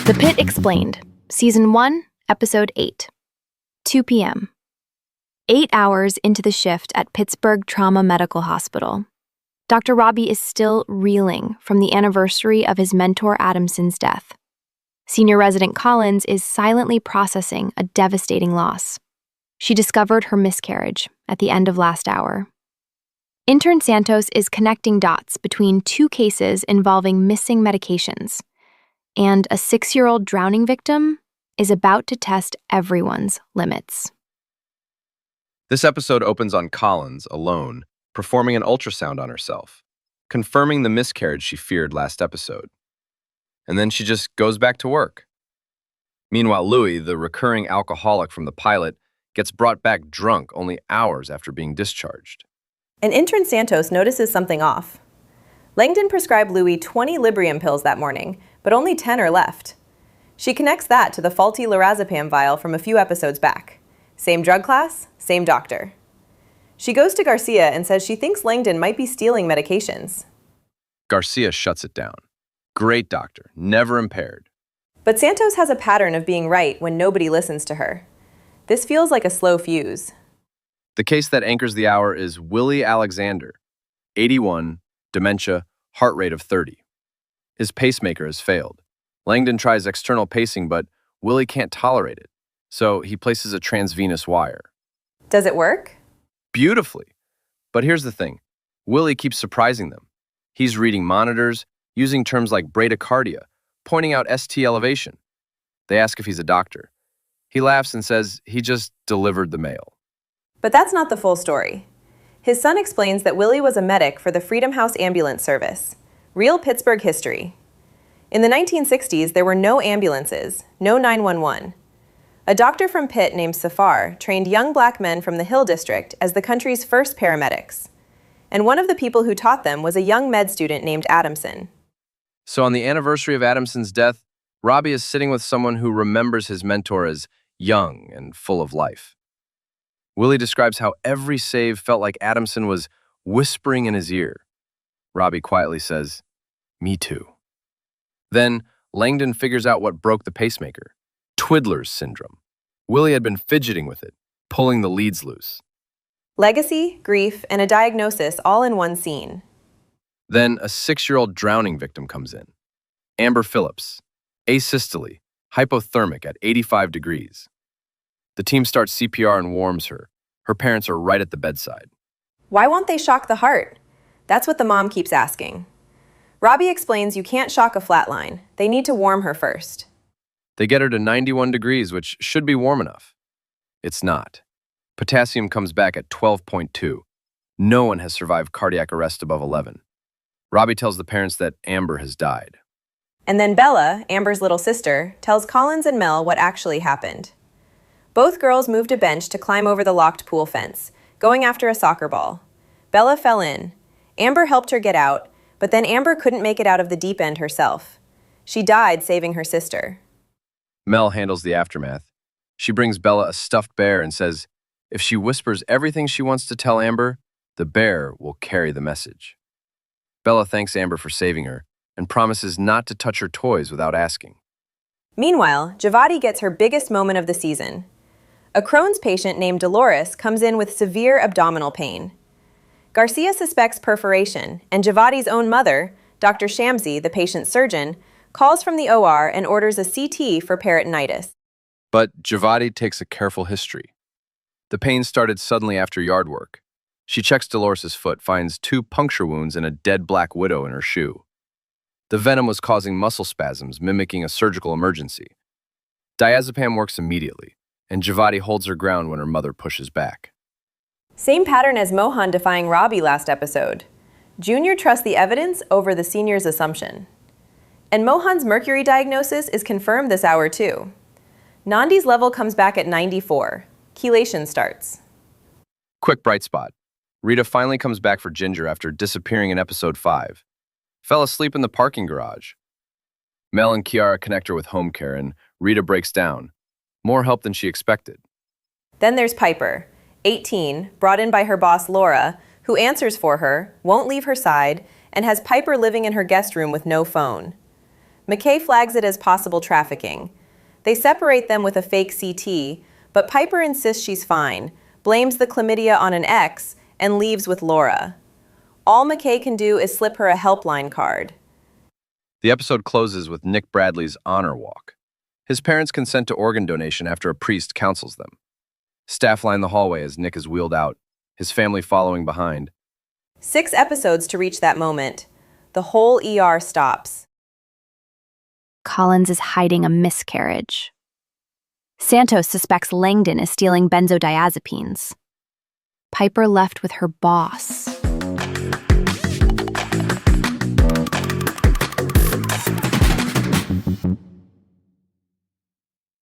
The Pit Explained, Season 1, Episode 8. 2 p.m. 8 hours into the shift at Pittsburgh Trauma Medical Hospital. Dr. Robby is still reeling from the anniversary of his mentor Adamson's death. Senior resident Collins is silently processing a devastating loss. She discovered her miscarriage at the end of last hour. Intern Santos is connecting dots between two cases involving missing medications, and a 6-year-old drowning victim is about to test everyone's limits. This episode opens on Collins, alone, performing an ultrasound on herself, confirming the miscarriage she feared last episode. And then she just goes back to work. Meanwhile, Louis, the recurring alcoholic from the pilot, gets brought back drunk only hours after being discharged. And intern Santos notices something off. Langdon prescribed Louis 20 Librium pills that morning, but only 10 are left. She connects that to the faulty lorazepam vial from a few episodes back. Same drug class, same doctor. She goes to Garcia and says she thinks Langdon might be stealing medications. Garcia shuts it down. Great doctor, never impaired. But Santos has a pattern of being right when nobody listens to her. This feels like a slow fuse. The case that anchors the hour is Willie Alexander, 81, dementia, heart rate of 30. His pacemaker has failed. Langdon tries external pacing, but Willie can't tolerate it, so he places a transvenous wire. Does it work? Beautifully. But here's the thing. Willie keeps surprising them. He's reading monitors, using terms like bradycardia, pointing out ST elevation. They ask if he's a doctor. He laughs and says he just delivered the mail. But that's not the full story. His son explains that Willie was a medic for the Freedom House Ambulance Service. Real Pittsburgh history. In the 1960s, there were no ambulances, no 911. A doctor from Pitt named Safar trained young black men from the Hill District as the country's first paramedics. And one of the people who taught them was a young med student named Adamson. So on the anniversary of Adamson's death, Robby is sitting with someone who remembers his mentor as young and full of life. Willie describes how every save felt like Adamson was whispering in his ear. Robby quietly says, "Me too." Then Langdon figures out what broke the pacemaker, Twiddler's syndrome. Willie had been fidgeting with it, pulling the leads loose. Legacy, grief, and a diagnosis all in one scene. Then a 6-year-old drowning victim comes in. Amber Phillips, asystole, hypothermic at 85 degrees. The team starts CPR and warms her. Her parents are right at the bedside. Why won't they shock the heart? That's what the mom keeps asking. Robby explains you can't shock a flatline. They need to warm her first. They get her to 91 degrees, which should be warm enough. It's not. Potassium comes back at 12.2. No one has survived cardiac arrest above 11. Robby tells the parents that Amber has died. And then Bella, Amber's little sister, tells Collins and Mel what actually happened. Both girls moved a bench to climb over the locked pool fence, going after a soccer ball. Bella fell in. Amber helped her get out, but then Amber couldn't make it out of the deep end herself. She died saving her sister. Mel handles the aftermath. She brings Bella a stuffed bear and says, if she whispers everything she wants to tell Amber, the bear will carry the message. Bella thanks Amber for saving her and promises not to touch her toys without asking. Meanwhile, Javadi gets her biggest moment of the season. A Crohn's patient named Dolores comes in with severe abdominal pain. Garcia suspects perforation, and Javadi's own mother, Dr. Shamsi, the patient's surgeon, calls from the OR and orders a CT for peritonitis. But Javadi takes a careful history. The pain started suddenly after yard work. She checks Dolores' foot, finds 2 puncture wounds and a dead black widow in her shoe. The venom was causing muscle spasms, mimicking a surgical emergency. Diazepam works immediately, and Javadi holds her ground when her mother pushes back. Same pattern as Mohan defying Robby last episode. Junior trusts the evidence over the senior's assumption. And Mohan's mercury diagnosis is confirmed this hour too. Nandi's level comes back at 94. Chelation starts. Quick bright spot. Rita finally comes back for Ginger after disappearing in episode 5. Fell asleep in the parking garage. Mel and Kiara connect her with home care, and Rita breaks down. More help than she expected. Then there's Piper, 18, brought in by her boss Laura, who answers for her, won't leave her side, and has Piper living in her guest room with no phone. McKay flags it as possible trafficking. They separate them with a fake CT, but Piper insists she's fine, blames the chlamydia on an ex, and leaves with Laura. All McKay can do is slip her a helpline card. The episode closes with Nick Bradley's honor walk. His parents consent to organ donation after a priest counsels them. Staff line the hallway as Nick is wheeled out, his family following behind. 6 episodes to reach that moment. The whole ER stops. Collins is hiding a miscarriage. Santos suspects Langdon is stealing benzodiazepines. Piper left with her boss.